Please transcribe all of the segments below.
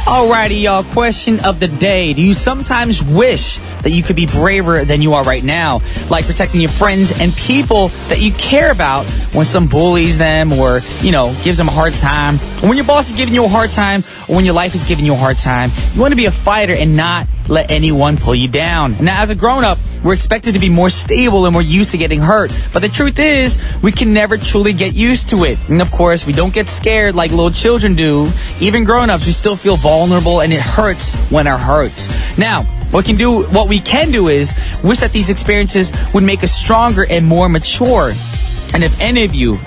Alrighty, y'all. Question of the day. Do you sometimes wish that you could be braver than you are right now? Like protecting your friends and people that you care about when some bullies them or, gives them a hard time. Or when your boss is giving you a hard time or when your life is giving you a hard time. You want to be a fighter and not let anyone pull you down. Now, as a grown-up, we're expected to be more stable and we're used to getting hurt. But the truth is, we can never truly get used to it. And of course, we don't get scared like little children do. Even grown-ups, we still feel vulnerable and it hurts when it hurts. Now, what we can do is wish that these experiences would make us stronger and more mature. And if any of you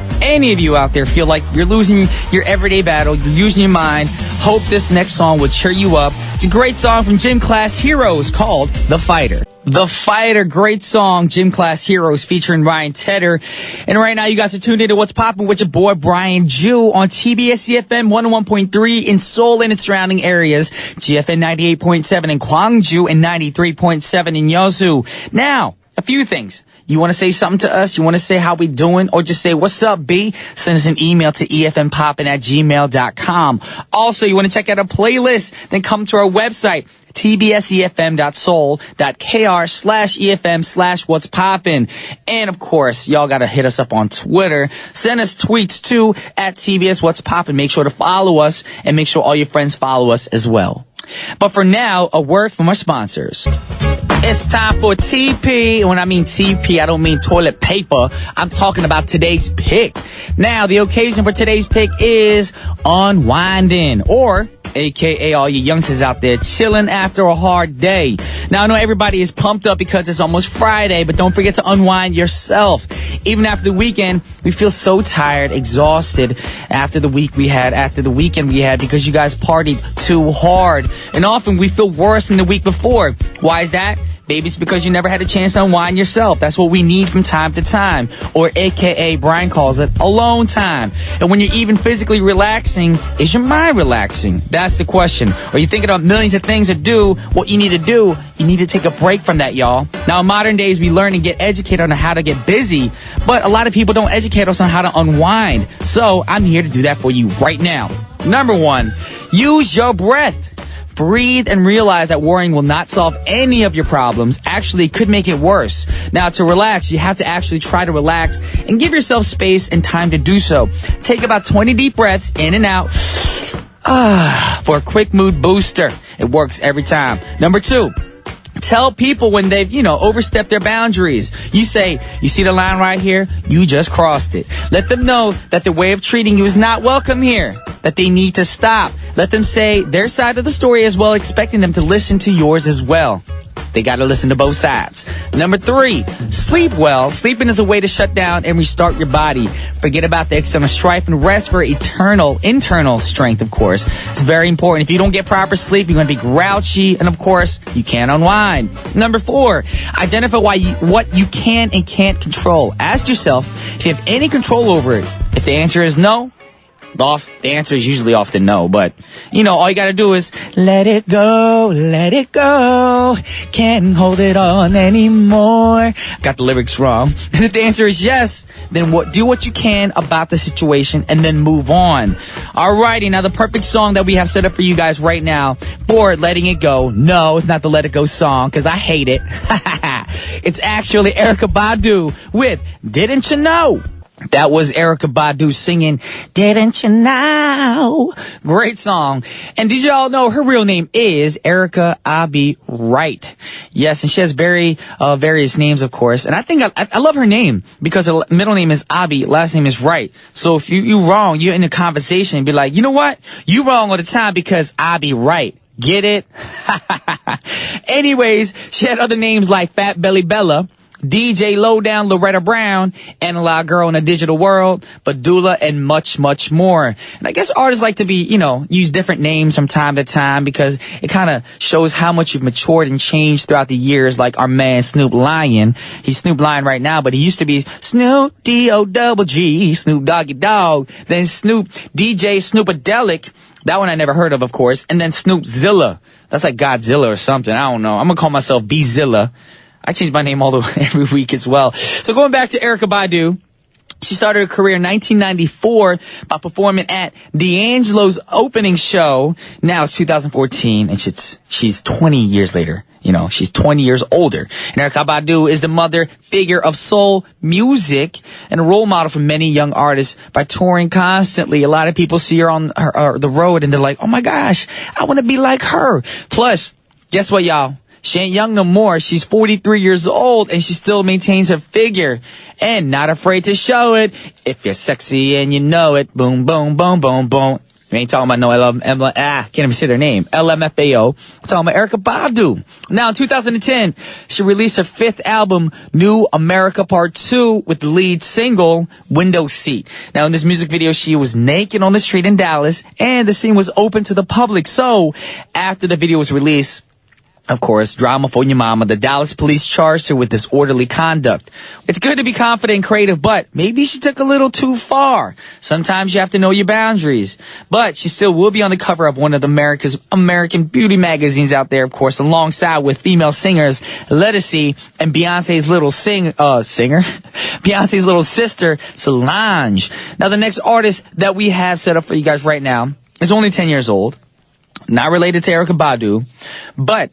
out there feel like you're losing your everyday battle, you're losing your mind, hope this next song will cheer you up. It's a great song from Gym Class Heroes called The Fighter. The Fighter, great song, Gym Class Heroes featuring Ryan Tedder. And right now you guys are tuned into What's Poppin' with your boy Brian Jew on TBS efm 101.3 in Seoul and its surrounding areas, GFN 98.7 in Gwangju and 93.7 in Yeosu. Now, a few things. You want to say something to us? You want to say how we doing? Or just say, what's up, B? Send us an email to efmpoppin@gmail.com. Also, you want to check out a playlist? Then come to our website, tbsefm.soul.kr/efm/what's poppin'. And of course, y'all got to hit us up on Twitter. Send us tweets too at TBS What's Poppin'. Make sure to follow us and make sure all your friends follow us as well. But for now, a word from our sponsors. It's time for TP. When I mean TP, I don't mean toilet paper. I'm talking about today's pick. Now, the occasion for today's pick is unwinding, or AKA all you youngsters out there chilling after a hard day. Now, I know everybody is pumped up because it's almost Friday, but don't forget to unwind yourself. Even after the weekend, we feel so tired, exhausted after the weekend we had because you guys partied too hard. And often we feel worse than the week before. Why is that? Baby, it's because you never had a chance to unwind yourself. That's what we need from time to time. Or AKA, Brian calls it, alone time. And when you're even physically relaxing, is your mind relaxing? That's the question. Are you thinking about millions of things to do? What you need to do, you need to take a break from that, y'all. Now, in modern days, we learn and get educated on how to get busy. But a lot of people don't educate us on how to unwind. So I'm here to do that for you right now. Number 1, use your breath. Breathe and realize that worrying will not solve any of your problems. Actually, it could make it worse. Now, to relax, you have to actually try to relax and give yourself space and time to do so. Take about 20 deep breaths in and out for a quick mood booster. It works every time. Number 2, tell people when they've, overstepped their boundaries. You say, you see the line right here? You just crossed it. Let them know that their way of treating you is not welcome here, that they need to stop. Let them say their side of the story as well, expecting them to listen to yours as well. They got to listen to both sides. Number 3, sleep well. Sleeping is a way to shut down and restart your body. Forget about the external strife and rest for internal strength, of course. It's very important. If you don't get proper sleep, you're going to be grouchy. And of course, you can't unwind. Number 4, identify what you can and can't control. Ask yourself if you have any control over it. If the answer is no, the answer is usually often no, but, all you gotta do is let it go, can't hold it on anymore. Got the lyrics wrong. And if the answer is yes, then do what you can about the situation and then move on. Alrighty, now the perfect song that we have set up for you guys right now for Letting It Go. No, it's not the Let It Go song, because I hate it. It's actually Erykah Badu with Didn't You Know? That was Erykah Badu singing, Didn't You Know? Great song. And did y'all know her real name is Erica Abi Wright? Yes, and she has various names, of course. And I think I love her name because her middle name is Abi, last name is Wright. So if you wrong, you're in a conversation, be like, you know what? You wrong all the time because Abi Wright. Get it? Anyways, she had other names like Fat Belly Bella, DJ Lowdown, Loretta Brown, Analog Girl in a Digital World, Badula, and much, much more. And I guess artists like to be, use different names from time to time because it kind of shows how much you've matured and changed throughout the years, like our man Snoop Lion. He's Snoop Lion right now, but he used to be Snoop D-O-double-G, Snoop Doggy Dogg, then Snoop DJ Snoopadelic. That one I never heard of course. And then Snoopzilla. That's like Godzilla or something. I don't know. I'm going to call myself B-Zilla. I change my name every week as well. So going back to Erykah Badu, She started her career in 1994 by performing at D'Angelo's opening show. Now it's 2014, and she's 20 years later. You know, she's 20 years older. And Erykah Badu is the mother figure of soul music and a role model for many young artists by touring constantly. A lot of people see her on the road, and they're like, oh my gosh, I want to be like her. Plus, guess what, y'all? She ain't young no more. She's 43 years old, and she still maintains her figure and not afraid to show it. If you're sexy and you know it, boom, boom, boom, boom, boom. We ain't talking about no can't even say their name. LMFAO. We're talking about Erykah Badu. Now, in 2010, she released her fifth album, New America Part 2, with the lead single, Window Seat. Now, in this music video, she was naked on the street in Dallas, and the scene was open to the public. So, after the video was released, of course, drama for your mama, the Dallas police charged her with disorderly conduct. It's good to be confident and creative, but maybe she took a little too far. Sometimes you have to know your boundaries. But she still will be on the cover of one of America's American beauty magazines out there, of course, alongside with female singers Ledisi and Beyonce's little Beyonce's little sister, Solange. Now, the next artist that we have set up for you guys right now is only 10 years old, not related to Erykah Badu, but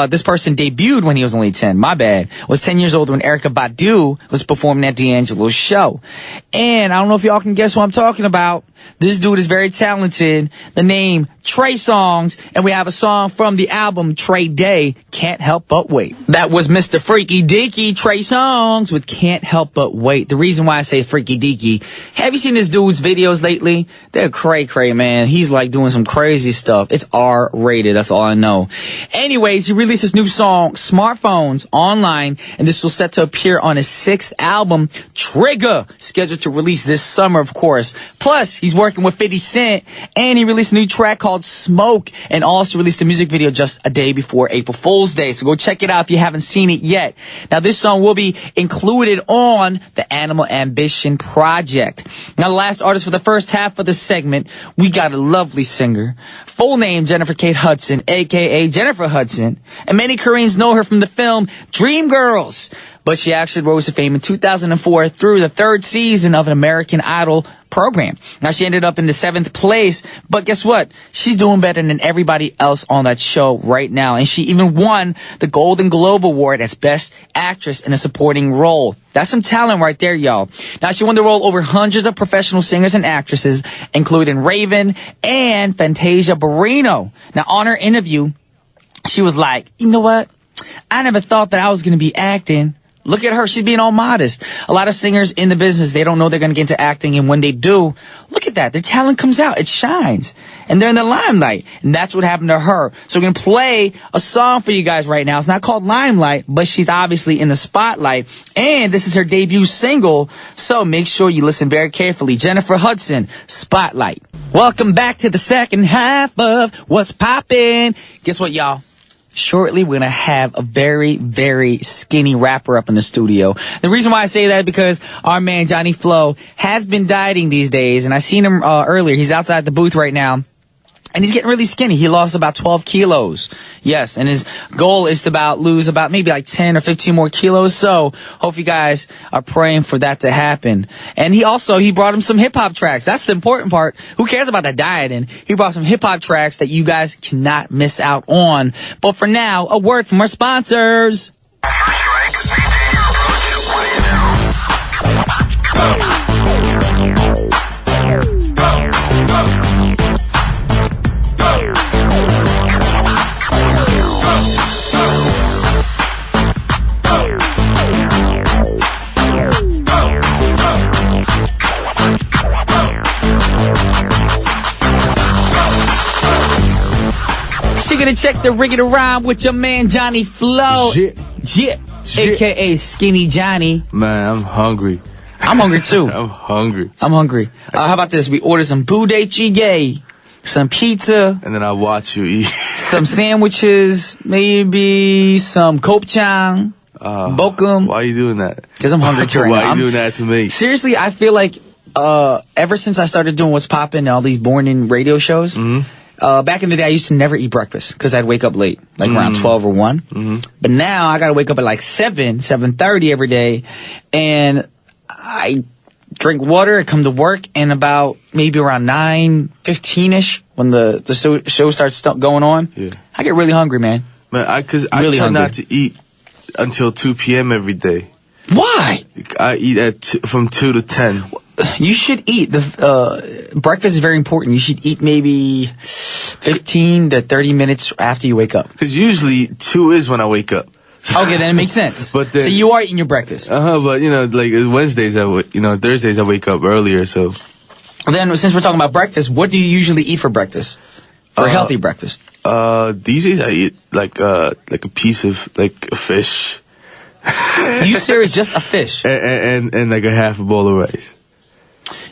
this person debuted when he was only 10. My bad. Was 10 years old when Erykah Badu was performing at D'Angelo's show. And I don't know if y'all can guess who I'm talking about. This dude is very talented. The name, Trey Songz. And we have a song from the album, Trey Day, Can't Help But Wait. That was Mr. Freaky Deaky, Trey Songz with Can't Help But Wait. The reason why I say Freaky Deaky, have you seen this dude's videos lately? They're cray-cray, man. He's like doing some crazy stuff. It's R-rated. That's all I know. Anyways, he released his new song, Smartphones, online. And this will set to appear on his sixth album, Trigger, scheduled to release this summer, of course. Plus, he's working with 50 Cent, and he released a new track called Smoke, and also released a music video just a day before April Fool's Day. So go check it out if you haven't seen it yet. Now, this song will be included on the Animal Ambition project. Now, the last artist for the first half of the segment, we got a lovely singer. Full name, Jennifer Kate Hudson, a.k.a. Jennifer Hudson. And many Koreans know her from the film Dreamgirls. But she actually rose to fame in 2004 through the third season of an American Idol program. Now, she ended up in the 7th place, but guess what? She's doing better than everybody else on that show right now. And she even won the Golden Globe Award as Best Actress in a Supporting Role. That's some talent right there, y'all. Now, she won the role over hundreds of professional singers and actresses, including Raven and Fantasia Barrino. Now, on her interview, she was like, you know what? I never thought that I was going to be acting. Look at her. She's being all modest. A lot of singers in the business, they don't know they're going to get into acting. And when they do, look at that. Their talent comes out. It shines. And they're in the limelight. And that's what happened to her. So we're going to play a song for you guys right now. It's not called Limelight, but she's obviously in the spotlight. And this is her debut single. So make sure you listen very carefully. Jennifer Hudson, Spotlight. Welcome back to the second half of What's Poppin'. Guess what, y'all? Shortly, we're going to have a very, very skinny rapper up in the studio. The reason why I say that is because our man, Johnny Flo, has been dieting these days. And I seen him earlier. He's outside the booth right now. And he's getting really skinny. He lost about 12 kilos. Yes, and his goal is to lose about maybe like 10 or 15 more kilos. So, hope you guys are praying for that to happen. And he brought him some hip-hop tracks. That's the important part. Who cares about the dieting? He brought some hip-hop tracks that you guys cannot miss out on. But for now, a word from our sponsors. You're gonna check the Rig It Around with your man Johnny Flo. Yeah. AKA Skinny Johnny. Man, I'm hungry. I'm hungry too. I'm hungry. How about this? We order some budae, some pizza. And then I watch you eat. Some sandwiches, maybe some gopchang, bokum. Why are you doing that? Because I'm hungry too right now. Why are you doing that to me? Seriously, I feel like ever since I started doing What's Poppin' and all these morning radio shows, back in the day, I used to never eat breakfast because I'd wake up late, like around 12 or 1. But now I got to wake up at like 7:30 every day. And I drink water, I come to work, and about maybe around 9:15ish, when the show starts going on, I get really hungry, man. Man, I Really try hungry. not to eat until 2 p.m. every day. Why? I eat from 2 to 10. You should eat. Breakfast is very important. You should eat maybe 15 to 30 minutes after you wake up. Because usually 2 is when I wake up. Okay, then it makes sense. But then, so you are eating your breakfast. But like Wednesdays, Thursdays I wake up earlier, so. Then, since we're talking about breakfast, what do you usually eat for breakfast? For a healthy breakfast? These days I eat like a piece of like a fish. You serious? Just a fish? And like a half a bowl of rice.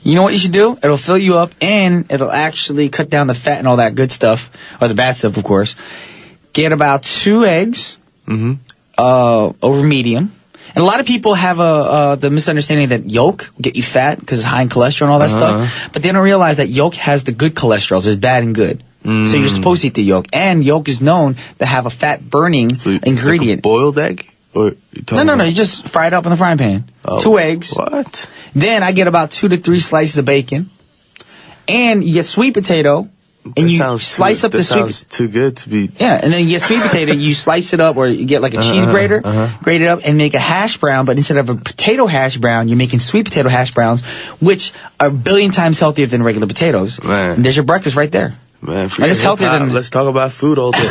You know what you should do? It'll fill you up, and it'll actually cut down the fat and all that good stuff, or the bad stuff, of course. Get about 2 eggs, over medium. And a lot of people have the misunderstanding that yolk will get you fat because it's high in cholesterol and all that stuff. But they don't realize that yolk has the good cholesterol. There's bad and good. So you're supposed to eat the yolk. And yolk is known to have a fat-burning ingredient. Like a boiled egg? Or No. You just fry it up in the frying pan. 2 eggs. What? Then I get about 2 to 3 slices of bacon. And you get sweet potato. And you slice up the sweet. That sounds too good to be. Yeah, and then you get sweet potato. You slice it up, or you get like a cheese grater, grate it up, and make a hash brown. But instead of a potato hash brown, you're making sweet potato hash browns, which are a billion times healthier than regular potatoes. Man. And there's your breakfast right there. Man, and it's healthier than. Let's talk about food all day.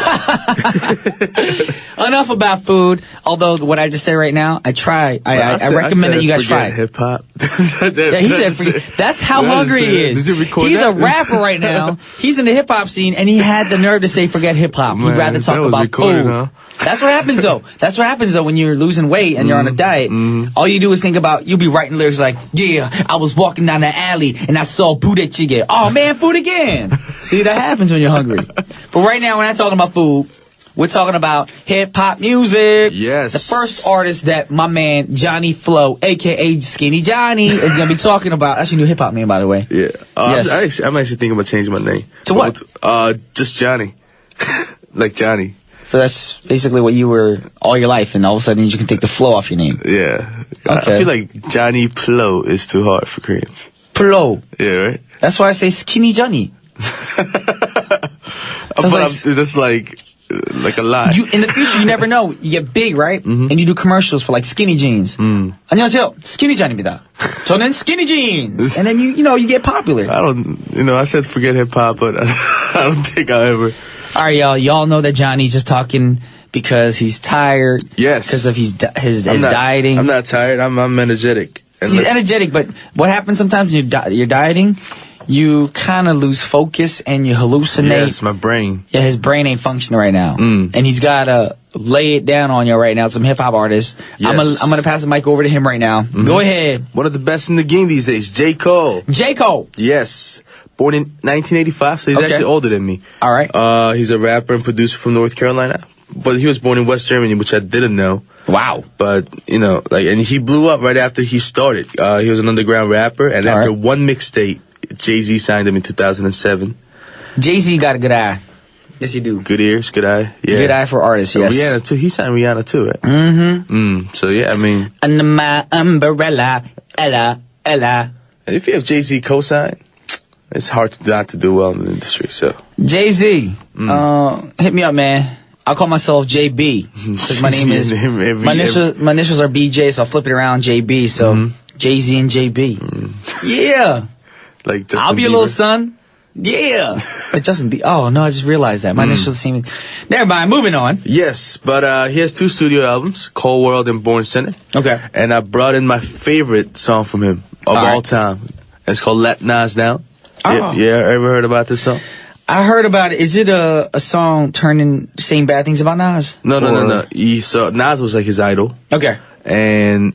Enough about food. Although what I just say right now, I recommend that you guys try. Hip hop. Yeah, he said that's how hungry he is. Did you record He's that? a rapper right now. He's in the hip hop scene, and he had the nerve to say forget hip hop. He'd rather talk about recorded, food. Huh? That's what happens though. That's what happens though when you're losing weight and you're on a diet. All you do is think about, you'll be writing lyrics like, yeah, I was walking down the alley and I saw booty chicken. Oh man, food again. See, that happens when you're hungry. But right now we're not talking about food. We're talking about hip-hop music. Yes. The first artist that my man, Johnny Flow, a.k.a. Skinny Johnny, is going to be talking about. That's your new hip-hop name, by the way. Yeah. Yes. I'm actually thinking about changing my name. To what? Just Johnny. Like Johnny. So that's basically what you were all your life, and all of a sudden you can take the flow off your name. Yeah. Okay. I feel like Johnny Plo is too hard for Koreans. Plo. Yeah, right? That's why I say Skinny Johnny. That's like a lie. In the future, you never know. You get big, right? And you do commercials for like skinny jeans. 안녕하세요, Skinny Johnny입니다. 저는 skinny jeans. And then you get popular. I said forget hip hop, but I don't think I'll ever. All right, y'all. Y'all know that Johnny's just talking because he's tired. Yes. Because of his dieting. I'm not tired. I'm energetic. He's energetic, but what happens sometimes when you're dieting? You kind of lose focus and you hallucinate. Yes, my brain. Yeah, his brain ain't functioning right now. And he's got to lay it down on you right now, some hip-hop artists. Yes. I'm going to pass the mic over to him right now. Go ahead. One of the best in the game these days, J. Cole. J. Cole. Yes. Born in 1985, so he's actually older than me. All right. He's a rapper and producer from North Carolina. But he was born in West Germany, which I didn't know. Wow. But, and he blew up right after he started. He was an underground rapper, and after one mixtape, Jay-Z signed him in 2007. Jay-Z got a good eye. Yes, he do. Good ears, good eye. Yeah. Good eye for artists, yes. Rihanna, too. He signed Rihanna, too, right? So, yeah, I mean. Under my umbrella, Ella. And if you have Jay-Z co-sign, it's hard not to do well in the industry, so. Jay-Z, hit me up, man. I call myself JB. Because my name is, my initials are BJ, so I'll flip it around, JB, so. Jay-Z and JB. Yeah. Like Justin I'll be Bieber. your little son. Yeah. Like Justin Bieber. Oh, no, I just realized that. My initials seem. Never mind, moving on. Yes, but he has 2 studio albums, Cold World and Born Sinner. Okay. And I brought in my favorite song from him of all time. It's called Let Nas Down. Oh. Yeah, ever heard about this song? I heard about it. Is it a song saying bad things about Nas? No. Nas was like his idol. Okay. And,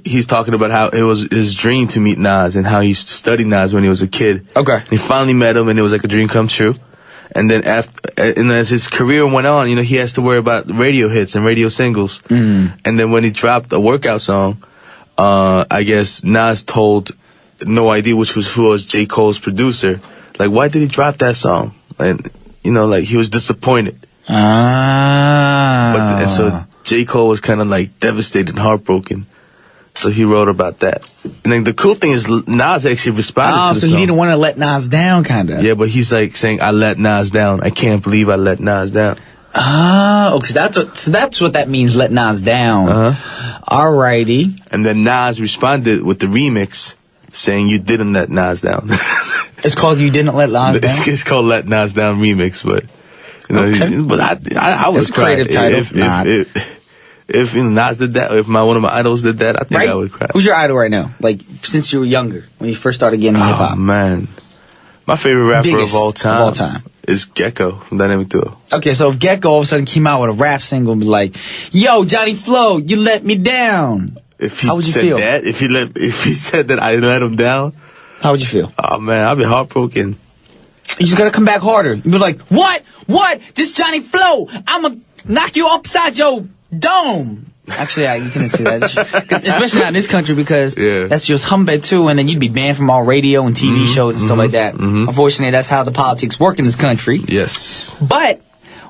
he's talking about how it was his dream to meet Nas and how he used to study Nas when he was a kid. Okay. And he finally met him and it was like a dream come true. And then as his career went on, he has to worry about radio hits and radio singles. And then when he dropped a workout song, I guess Nas told No ID, who was J. Cole's producer, like, why did he drop that song? And, he was disappointed. And so J. Cole was kind of like devastated and heartbroken. So he wrote about that. And then the cool thing is Nas actually responded to the so song. he didn't want to let Nas down, kind of. Yeah, but he's like saying, I let Nas down. I can't believe I let Nas down. Oh, because that's what that means, let Nas down. Alrighty. And then Nas responded with the remix saying you didn't let Nas down. It's called You Didn't Let Nas Down? It's called Let Nas Down Remix, but you know, Okay. but I would It's a cry creative title. if you know, Nas did that, or if one of my idols did that, I think Right? I would cry. Who's your idol right now? Like, since you were younger, when you first started getting hip Oh hop? man, my favorite rapper Biggest of all time is Gecko from Dynamic Duo. Okay, so if Gecko all of a sudden came out with a rap single and be like, yo, Johnny Flow, you let me down. If he How would you said feel? that, if he said that I let him down, How would you feel? oh man, I'd be heartbroken. You just gotta come back harder. You'd be like, what? This Johnny Flow, I'ma knock you upside your dome. Actually, you couldn't say that. Especially not in this country because that's just humbug too, and then you'd be banned from all radio and TV shows and stuff like that. Unfortunately, that's how the politics work in this country. Yes. But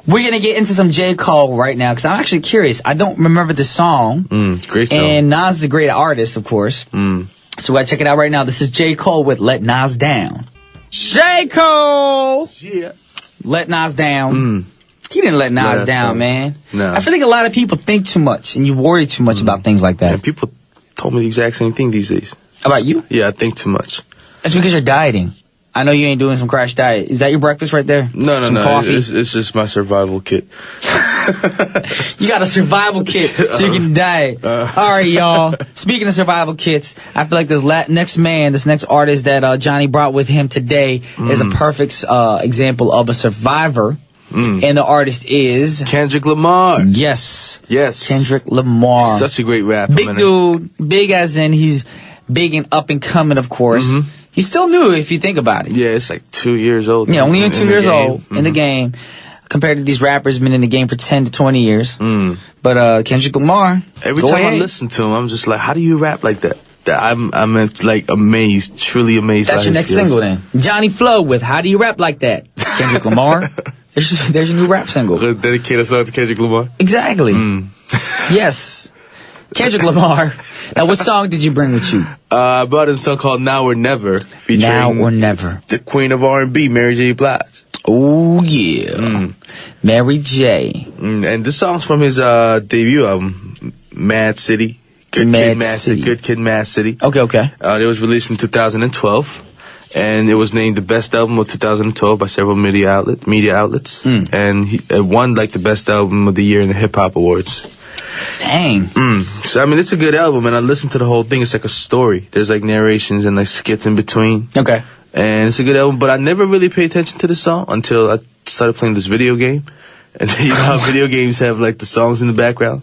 we're gonna get into some J. Cole right now because I'm actually curious. I don't remember the song. Great song. And Nas is a great artist, of course. So we gotta check it out right now. This is J. Cole with Let Nas Down. J. Cole! Yeah. Let Nas Down. He didn't let Nas down, man. No. I feel like a lot of people think too much and you worry too much about things like that. And people told me the exact same thing these days. About you? Yeah, I think too much. It's because you're dieting. I know you ain't doing some crash diet. Is that your breakfast right there? No. Some coffee? It's just my survival kit. You got a survival kit so you can diet. All right, y'all. Speaking of survival kits, I feel like this next artist that Johnny brought with him today is a perfect example of a survivor. And the artist is Kendrick Lamar. Yes. Kendrick Lamar. Such a great rapper. Big dude. Big as in he's big and up and coming, of course. He's still new if you think about it. Yeah, it's like 2 years old. Yeah, only 2 years old in the game. Compared to these rappers been in the game for 10 to 20 years. But Kendrick Lamar. Every time I listen to him, I'm just like, how do you rap like that? I'm like amazed, truly amazed. That's by your his next skills. single then. Johnny Flow with How Do You Rap Like That? Kendrick Lamar. There's your new rap single. We'll dedicate a song to Kendrick Lamar. Exactly. Yes. Kendrick Lamar. Now, what song did you bring with you? I brought in a song called Now or Never, featuring Now or Never. the queen of R&B, Mary J. Blige. Oh, yeah. Mary J. And this song's from his debut album, Mad City. Good Kid, Mad City. Okay. It was released in 2012. And it was named the best album of 2012 by several media outlets. And it won like the best album of the year in the Hip Hop Awards. Dang. So, I mean, it's a good album, and I listened to the whole thing. It's like a story. There's like narrations and like skits in between. Okay. And it's a good album, but I never really paid attention to the song until I started playing this video game. And you know how video games have like the songs in the background?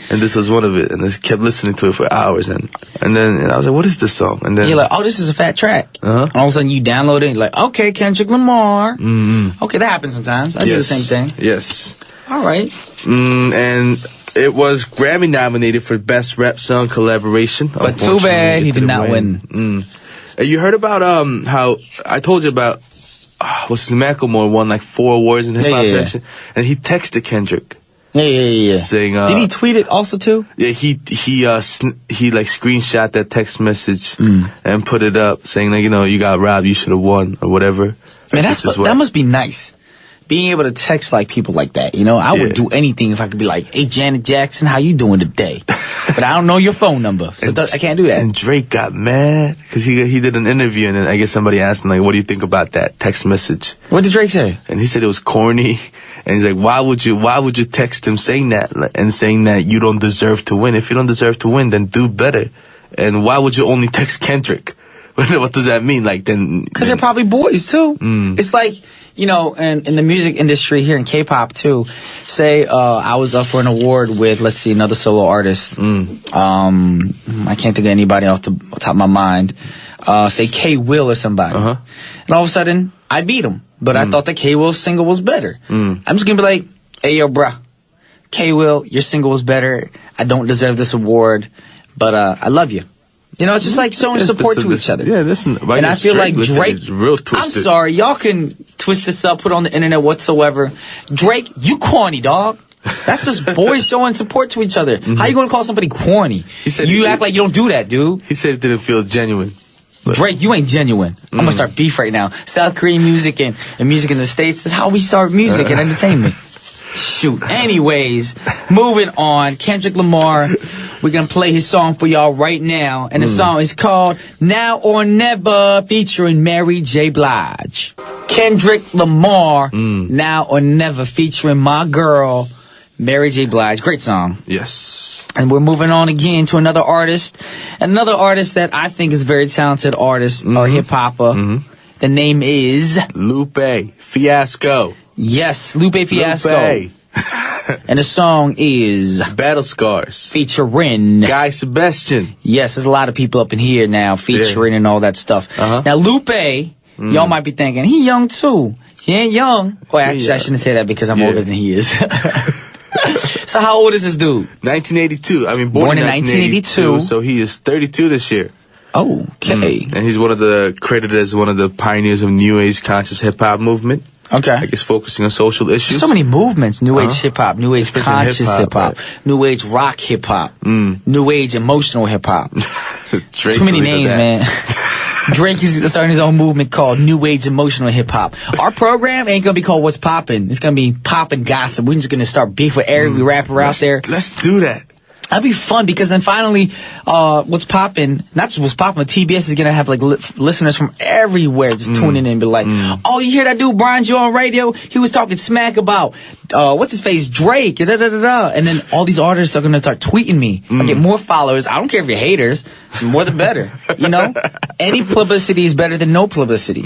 And this was one of it, and I kept listening to it for hours, and then I was like, "What is this song?" And then you're like, "Oh, this is a fat track." And all of a sudden, you download it, and you're like, "Okay, Kendrick Lamar." Okay, that happens sometimes. I do the same thing. Yes. All right. And it was Grammy nominated for Best Rap Song Collaboration. But too bad he did not win. You heard about how I told you about what's his Macklemore won like 4 awards in hip hop section, and he texted Kendrick. Yeah. Saying, did he tweet it also too? Yeah, he like screenshot that text message and put it up, saying like, you know, you got robbed, you should have won or whatever. Man, that must be nice. Being able to text like people like that, you know, I would do anything if I could be like, "Hey, Janet Jackson, how you doing today?" But I don't know your phone number, so I can't do that. And Drake got mad because he did an interview, and then I guess somebody asked him like, "What do you think about that text message?" What did Drake say? And he said it was corny. And he's like, why would you text him saying that and saying that you don't deserve to win? If you don't deserve to win, then do better. And why would you only text Kendrick? What does that mean? Like then? Because they're probably boys too. It's like, you know, in the music industry here in K-pop too. Say I was up for an award with, let's see, another solo artist. I can't think of anybody off the top of my mind. Say K Will or somebody. And all of a sudden, I beat him. But I thought that K Will's single was better. I'm just gonna be like, "Hey, yo, bruh, K Will, your single was better. I don't deserve this award, but I love you." You know, it's just like showing support to each other. Yeah, listen. And I feel like Drake, is real twisted. I'm sorry, y'all can twist this up, put it on the internet whatsoever. Drake, you corny, dog. That's just boys showing support to each other. How you gonna call somebody corny? You act like you don't do that, dude. He said it didn't feel genuine. Drake, you ain't genuine. I'm gonna start beef right now. South Korean music and music in the States is how we start music and entertainment. Shoot. Anyways, moving on. Kendrick Lamar. We're gonna play his song for y'all right now. And the song is called Now or Never featuring Mary J. Blige. Kendrick Lamar, Now or Never featuring my girl, Mary J. Blige. Great song. Yes. And we're moving on again to another artist. Another artist that I think is a very talented artist or hip-hopper. The name is... Lupe Fiasco. Yes, Lupe Fiasco. Lupe. And the song is... Battle Scars. Featuring... Guy Sebastian. Yes, there's a lot of people up in here now featuring and all that stuff. Now, Lupe, y'all might be thinking, he young too. He ain't young. Well, actually, I shouldn't say that because I'm older than he is. So how old is this dude? 1982. I mean, born in 1982. So he is 32 this year. Oh, okay. And he's credited as one of the pioneers of New Age conscious hip-hop movement. Okay. I guess focusing on social issues. There's so many movements. New Age hip-hop, New Age conscious hip-hop, New Age rock hip-hop, New Age emotional hip-hop. Too many names, man. Drake is starting his own movement called New Age Emotional Hip Hop. Our program ain't gonna be called What's Poppin'. It's gonna be Poppin' Gossip. We're just gonna start beef with every rapper out there. Let's do that. That'd be fun because then finally, What's Poppin', not just What's Poppin', but TBS is gonna have like listeners from everywhere just tuning in and be like, oh, you hear that dude Brian Joe on radio? He was talking smack about, what's his face, Drake, da da da da. And then all these artists are gonna start tweeting me. I get more followers. I don't care if you're haters. The more the better. You know? Any publicity is better than no publicity.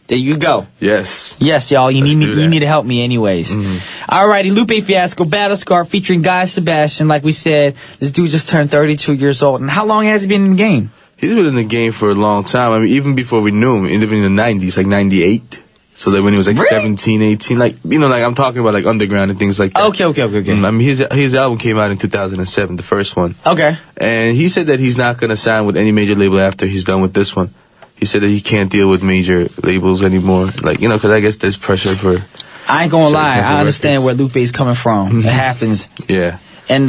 There you go. Yes. Yes, y'all. You need to help me anyways. Alrighty, Lupe Fiasco, Battle Scar featuring Guy Sebastian. Like we said, this dude just turned 32 years old. And how long has he been in the game? He's been in the game for a long time. I mean, even before we knew him, even in the 90s, like 98. So that when he was like 17, 18, like, you know, like I'm talking about like underground and things like that. Okay. I mean, his album came out in 2007, the first one. Okay. And he said that he's not going to sign with any major label after he's done with this one. He said that he can't deal with major labels anymore. Like, you know, because I guess there's pressure for... I ain't gonna lie. I understand where Lupe's coming from. It happens. Yeah. And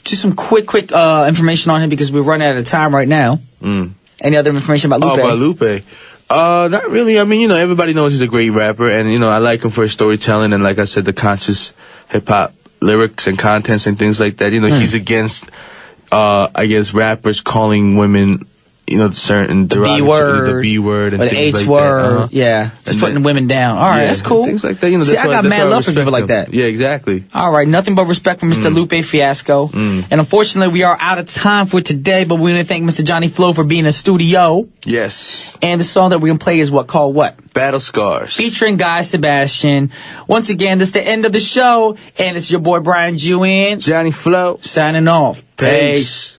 just some quick information on him because we're running out of time right now. Any other information about Lupe? Oh, about Lupe? Not really. I mean, you know, everybody knows he's a great rapper. And, you know, I like him for his storytelling. And like I said, the conscious hip-hop lyrics and contents and things like that. You know, he's against, I guess, rappers calling women... You know, certain the B word, the B word, and or the things H like word, that. Yeah, just putting women down. All right, that's cool. Things like that. You know, see, I got mad love for people like that. Yeah, exactly. All right, nothing but respect for Mr. Lupe Fiasco. And unfortunately, we are out of time for today. But we want to thank Mr. Johnny Flo for being in the studio. Yes. And the song that we're gonna play is called what? Battle Scars. Featuring Guy Sebastian. Once again, this is the end of the show, and it's your boy Brian Jew and Johnny Flo signing off. Peace.